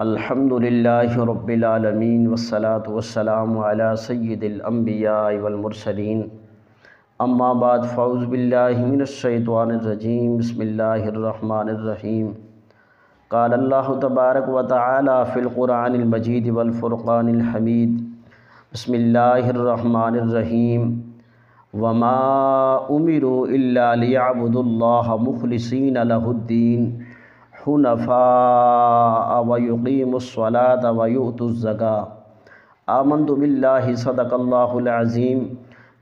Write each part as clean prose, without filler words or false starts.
الحمدللہ رب العالمین والصلاة والسلام علی سید الانبیاء والمرسلین اما بعد فاعوذ باللہ من الشیطان الرجیم بسم اللہ الرحمن الرحیم قال اللہ تبارک و تعالی فی القرآن المجید والفرقان الحمید بسم اللہ الرحمن الرحیم وما امروا الا لیعبدوا اللہ مخلصین لہ الدین حنفاء ویقیموا الصلاة ویؤتوا الزکاة آمنت باللہ صدق اللہ العظیم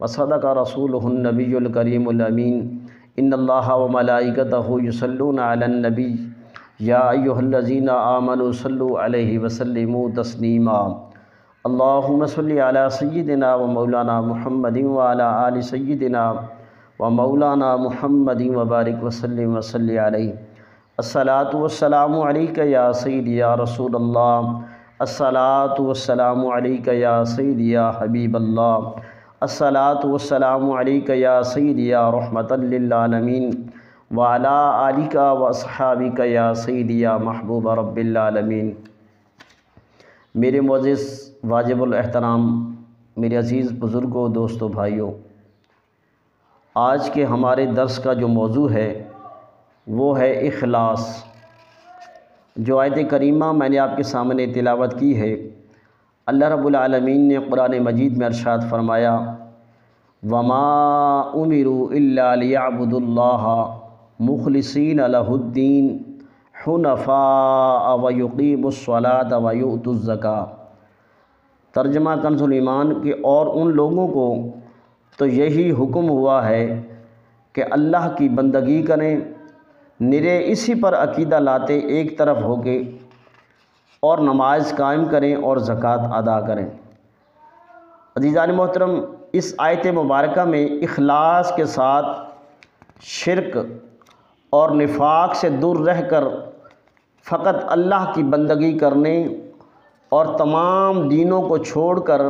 وصدق رسولہ النبی الکریم الامین ان اللہ وملائکتہ یصلون علی النبی یا ایہا الذین آمنوا صلوا علیہ وسلموا تسلیما اللہم صلی علی سیدنا و مولانا محمد وعلی آل سیدنا و مولانا محمد وبارک وسلم وصلی علیہ الصلاۃ والسلام علیک یا سیدی یا رسول اللہ الصلاۃ والسلام علیک یا سیدی یا حبیب اللہ الصلاۃ والسلام علیک یا سیدی یا رحمۃ للعالمین وعلی آلک و اصحابک یا سیدی یا محبوب رب العالمین۔ میرے معزز واجب الاحترام میرے عزیز بزرگوں، دوستوں، بھائیوں، آج کے ہمارے درس کا جو موضوع ہے وہ ہے اخلاص۔ جو آیت کریمہ میں نے آپ کے سامنے تلاوت کی ہے، اللہ رب العالمین نے قرآن مجید میں ارشاد فرمایا وما امروا الا لیعبدوا اللہ مخلصین لہ الدین حنفاء ویقیموا الصلاة ویؤتوا الزکاة۔ ترجمہ کنز الایمان کہ اور ان لوگوں کو تو یہی حکم ہوا ہے کہ اللہ کی بندگی کریں، نرے اسی پر عقیدہ لاتے ایک طرف ہو کے، اور نماز قائم کریں اور زکوٰۃ ادا کریں۔ عزیزان محترم، اس آیت مبارکہ میں اخلاص کے ساتھ شرک اور نفاق سے دور رہ کر فقط اللہ کی بندگی کرنے اور تمام دینوں کو چھوڑ کر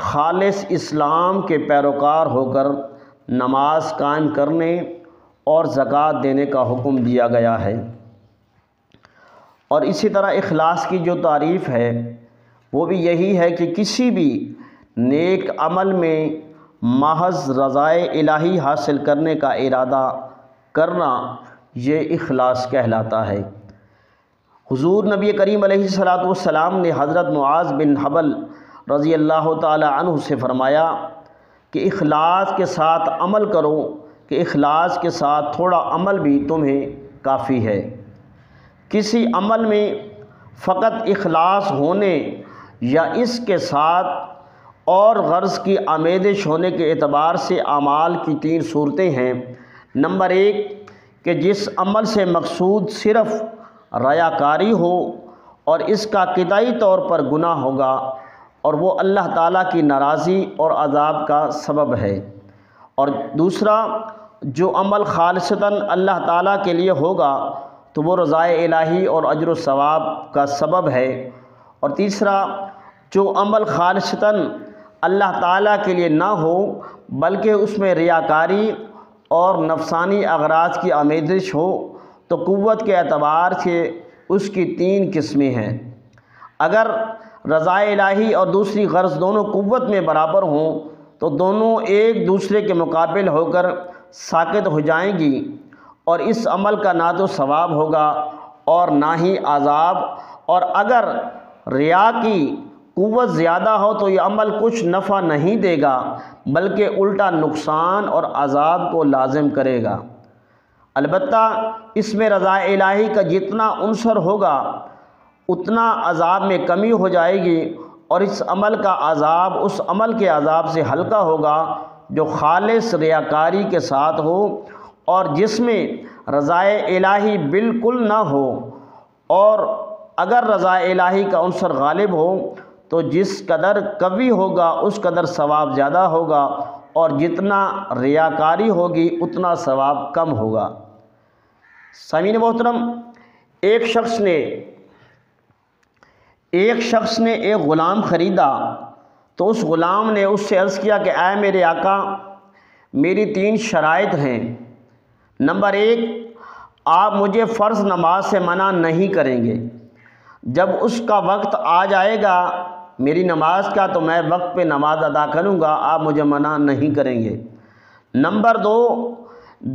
خالص اسلام کے پیروکار ہو کر نماز قائم کرنے اور زکوٰۃ دینے کا حکم دیا گیا ہے۔ اور اسی طرح اخلاص کی جو تعریف ہے وہ بھی یہی ہے کہ کسی بھی نیک عمل میں محض رضائے الہی حاصل کرنے کا ارادہ کرنا، یہ اخلاص کہلاتا ہے۔ حضور نبی کریم علیہ الصلاۃ والسلام نے حضرت معاذ بن حبل رضی اللہ تعالی عنہ سے فرمایا کہ اخلاص کے ساتھ عمل کرو، کہ اخلاص کے ساتھ تھوڑا عمل بھی تمہیں کافی ہے۔ کسی عمل میں فقط اخلاص ہونے یا اس کے ساتھ اور غرض کی آمیزش ہونے کے اعتبار سے اعمال کی تین صورتیں ہیں۔ نمبر ایک کہ جس عمل سے مقصود صرف ریاکاری ہو اور اس کا قطعی طور پر گناہ ہوگا اور وہ اللہ تعالیٰ کی ناراضی اور عذاب کا سبب ہے، اور دوسرا جو عمل خالصتاً اللہ تعالیٰ کے لیے ہوگا تو وہ رضائے الہی اور اجر و ثواب کا سبب ہے، اور تیسرا جو عمل خالصتاً اللہ تعالیٰ کے لیے نہ ہو بلکہ اس میں ریاکاری اور نفسانی اغراض کی آمیزش ہو تو قوت کے اعتبار سے اس کی تین قسمیں ہیں۔ اگر رضائے الہی اور دوسری غرض دونوں قوت میں برابر ہوں تو دونوں ایک دوسرے کے مقابل ہو کر ساقط ہو جائیں گی، اور اس عمل کا نہ تو ثواب ہوگا اور نہ ہی عذاب، اور اگر ریا کی قوت زیادہ ہو تو یہ عمل کچھ نفع نہیں دے گا بلکہ الٹا نقصان اور عذاب کو لازم کرے گا۔ البتہ اس میں رضا الہی کا جتنا عنصر ہوگا اتنا عذاب میں کمی ہو جائے گی، اور اس عمل کا عذاب اس عمل کے عذاب سے ہلکا ہوگا جو خالص ریاکاری کے ساتھ ہو، اور جس میں رضا الہی بالکل نہ ہو، اور اگر رضا الہی کا عنصر غالب ہو تو جس قدر قوی ہوگا اس قدر ثواب زیادہ ہوگا، اور جتنا ریاکاری ہوگی اتنا ثواب کم ہوگا۔ سامعین محترم، ایک شخص نے ایک غلام خریدا تو اس غلام نے اس سے عرض کیا کہ اے میرے آقا، میری تین شرائط ہیں۔ نمبر ایک، آپ مجھے فرض نماز سے منع نہیں کریں گے۔ جب اس کا وقت آ جائے گا میری نماز کا تو میں وقت پہ نماز ادا کروں گا، آپ مجھے منع نہیں کریں گے۔ نمبر 2،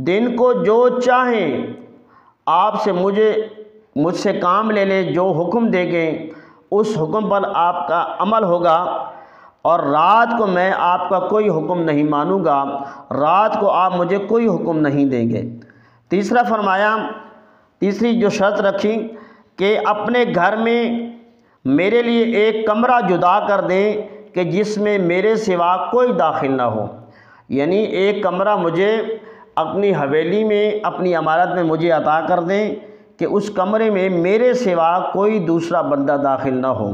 دن کو جو چاہیں آپ سے مجھ سے کام لے لیں، جو حکم دے گے اس حکم پر آپ کا عمل ہوگا، اور رات کو میں آپ کا کوئی حکم نہیں مانوں گا، رات کو آپ مجھے کوئی حکم نہیں دیں گے۔ تیسرا فرمایا، تیسری جو شرط رکھی کہ اپنے گھر میں میرے لیے ایک کمرہ جدا کر دیں کہ جس میں میرے سوا کوئی داخل نہ ہو، یعنی ایک کمرہ مجھے اپنی حویلی میں، اپنی عمارت میں مجھے عطا کر دیں کہ اس کمرے میں میرے سوا کوئی دوسرا بندہ داخل نہ ہو۔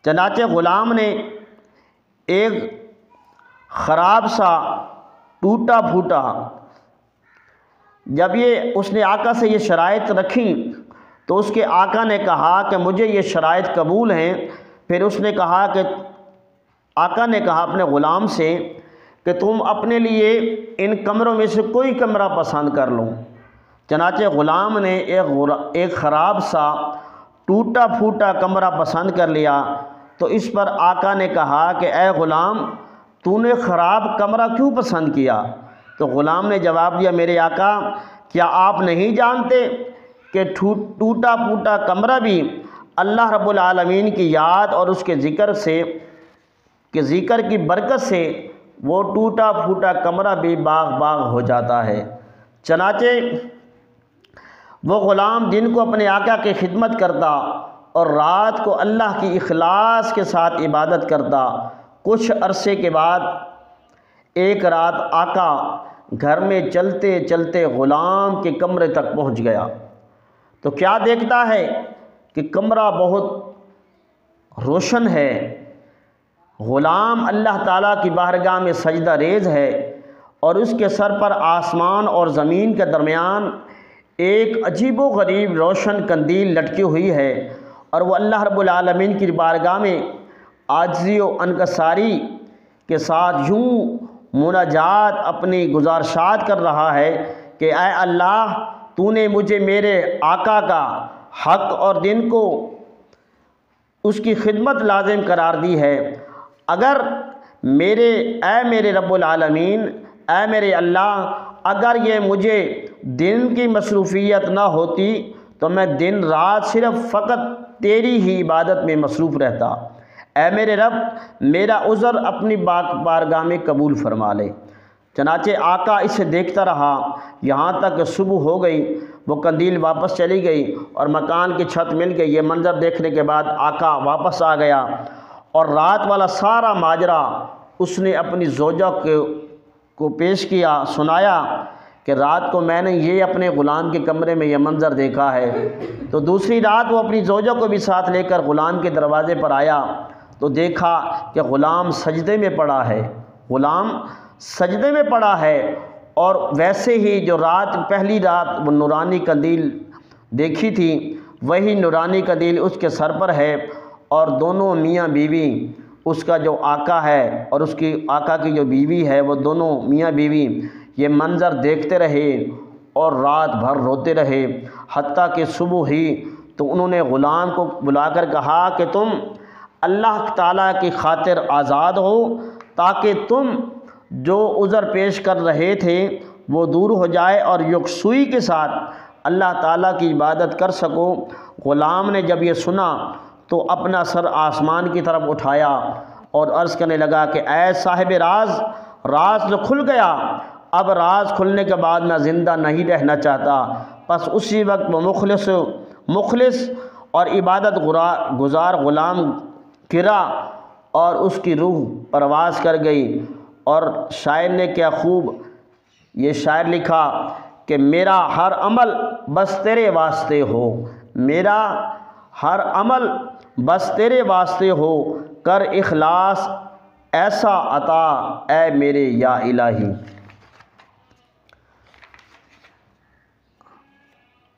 چنانچہ غلام نے ایک خراب سا ٹوٹا پھوٹا، جب اس نے آقا سے یہ شرائط رکھی تو اس کے آقا نے کہا کہ مجھے یہ شرائط قبول ہیں۔ پھر اس نے کہا کہ آقا نے کہا اپنے غلام سے کہ تم اپنے لیے ان کمروں میں سے کوئی کمرہ پسند کر لو۔ چنانچہ غلام نے ایک خراب سا ٹوٹا پھوٹا کمرہ پسند کر لیا، تو اس پر آقا نے کہا کہ اے غلام، تو نے خراب کمرہ کیوں پسند کیا؟ تو غلام نے جواب دیا، میرے آقا کیا آپ نہیں جانتے کہ ٹوٹا پھوٹا کمرہ بھی اللہ رب العالمین کی یاد اور اس کے ذکر کی برکت سے وہ ٹوٹا پھوٹا کمرہ بھی باغ ہو جاتا ہے۔ چنانچہ وہ غلام دن کو اپنے آقا کی خدمت کرتا اور رات کو اللہ کی اخلاص کے ساتھ عبادت کرتا۔ کچھ عرصے کے بعد ایک رات آقا گھر میں چلتے چلتے غلام کے کمرے تک پہنچ گیا تو کیا دیکھتا ہے کہ کمرہ بہت روشن ہے، غلام اللہ تعالیٰ کی بارگاہ میں سجدہ ریز ہے، اور اس کے سر پر آسمان اور زمین کے درمیان ایک عجیب و غریب روشن قندیل لٹکی ہوئی ہے، اور وہ اللہ رب العالمین کی بارگاہ میں عاجزی و انکساری کے ساتھ یوں مناجات اپنی گزارشات کر رہا ہے کہ اے اللہ، تو نے مجھے میرے آقا کا حق اور دن کو اس کی خدمت لازم قرار دی ہے۔ اگر اے میرے رب العالمین، اے میرے اللہ، اگر یہ مجھے دن کی مصروفیت نہ ہوتی تو میں دن رات صرف فقط تیری ہی عبادت میں مصروف رہتا۔ اے میرے رب، میرا عذر اپنی بارگاہ میں قبول فرما لے۔ چنانچہ آقا اسے دیکھتا رہا یہاں تک کہ صبح ہو گئی، وہ قندیل واپس چلی گئی اور مکان کی چھت مل گئی۔ یہ منظر دیکھنے کے بعد آقا واپس آ گیا اور رات والا سارا ماجرا اس نے اپنی زوجہ کو پیش کیا، سنایا کہ رات کو میں نے یہ اپنے غلام کے کمرے میں یہ منظر دیکھا ہے۔ تو دوسری رات وہ اپنی زوجہ کو بھی ساتھ لے کر غلام کے دروازے پر آیا تو دیکھا کہ غلام سجدے میں پڑا ہے، اور ویسے ہی جو پہلی رات وہ نورانی قندیل دیکھی تھی وہی نورانی قندیل اس کے سر پر ہے، اور دونوں میاں بیوی، اس کا جو آقا ہے اور اس کی آقا کی جو بیوی ہے، وہ دونوں میاں بیوی یہ منظر دیکھتے رہے اور رات بھر روتے رہے، حتیٰ کہ صبح ہوئی تو انہوں نے غلام کو بلا کر کہا کہ تم اللہ تعالیٰ کی خاطر آزاد ہو تاکہ تم جو عذر پیش کر رہے تھے وہ دور ہو جائے اور یکسوئی کے ساتھ اللہ تعالیٰ کی عبادت کر سکو۔ غلام نے جب یہ سنا تو اپنا سر آسمان کی طرف اٹھایا اور عرض کرنے لگا کہ اے صاحب راز جو کھل گیا، اب راز کھلنے کے بعد میں زندہ نہیں رہنا چاہتا۔ پس اسی وقت وہ مخلص اور عبادت گزار غلام گرا اور اس کی روح پرواز کر گئی۔ اور شاعر نے کیا خوب یہ شاعر لکھا کہ میرا ہر عمل بس تیرے واسطے ہو، میرا ہر عمل بس تیرے واسطے ہو، کر اخلاص ایسا عطا اے میرے یا الہی۔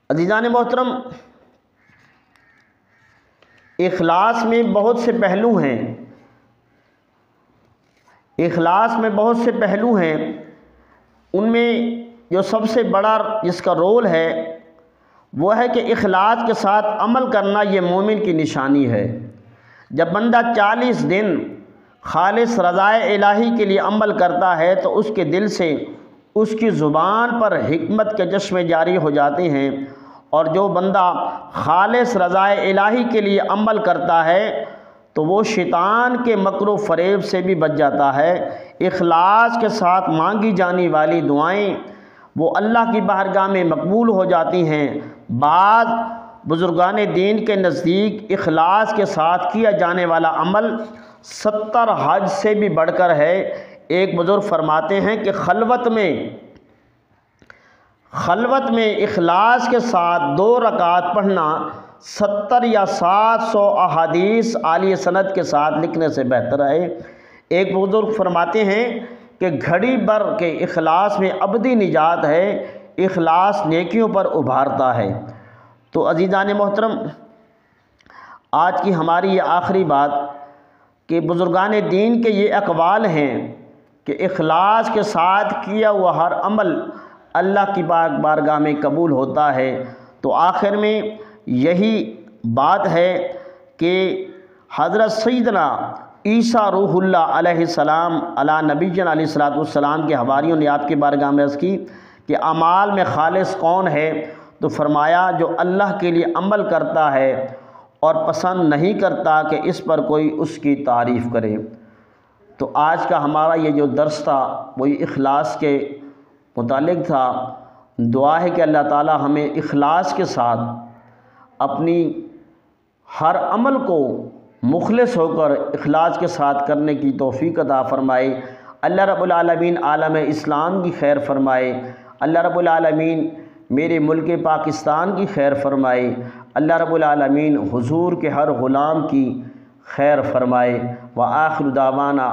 عزیزان محترم، اخلاص میں بہت سے پہلو ہیں، ان میں جو سب سے بڑا جس کا رول ہے وہ ہے کہ اخلاص کے ساتھ عمل کرنا یہ مومن کی نشانی ہے۔ جب بندہ 40 دن خالص رضائے الہی کے لیے عمل کرتا ہے تو اس کے دل سے اس کی زبان پر حکمت کے چشمے جاری ہو جاتے ہیں، اور جو بندہ خالص رضائے الہی کے لیے عمل کرتا ہے تو وہ شیطان کے مکر و فریب سے بھی بچ جاتا ہے۔ اخلاص کے ساتھ مانگی جانے والی دعائیں وہ اللہ کی بارگاہ میں مقبول ہو جاتی ہیں۔ بعض بزرگان دین کے نزدیک اخلاص کے ساتھ کیا جانے والا عمل 70 حج سے بھی بڑھ کر ہے۔ ایک بزرگ فرماتے ہیں کہ خلوت میں اخلاص کے ساتھ 2 رکعت پڑھنا 70 یا 700 احادیث عالی سند کے ساتھ لکھنے سے بہتر ہے۔ ایک بزرگ فرماتے ہیں کہ گھڑی بھر کے اخلاص میں ابدی نجات ہے، اخلاص نیکیوں پر ابھارتا ہے۔ تو عزیزان محترم، آج کی ہماری یہ آخری بات کہ بزرگان دین کے یہ اقوال ہیں کہ اخلاص کے ساتھ کیا ہوا ہر عمل اللہ کی بارگاہ میں قبول ہوتا ہے۔ تو آخر میں یہی بات ہے کہ حضرت سیدنا عیسیٰ روح اللہ علیہ السلام علی نبینا علیہ الصلوۃ والسلام کے حواریوں نے آپ کی بارگاہ میں عرض کی کہ اعمال میں خالص کون ہے؟ تو فرمایا جو اللہ کے لیے عمل کرتا ہے اور پسند نہیں کرتا کہ اس پر کوئی اس کی تعریف کرے۔ تو آج کا ہمارا یہ جو درس تھا وہی اخلاص کے متعلق تھا۔ دعا ہے کہ اللہ تعالی ہمیں اخلاص کے ساتھ اپنی ہر عمل کو مخلص ہو کر اخلاص کے ساتھ کرنے کی توفیق عطا فرمائے۔ اللہ رب العالمین عالم اسلام کی خیر فرمائے۔ اللہ رب العالمین میرے ملک پاکستان کی خیر فرمائے۔ اللہ رب العالمین حضور کے ہر غلام کی خیر فرمائے۔ وآخر دعوانا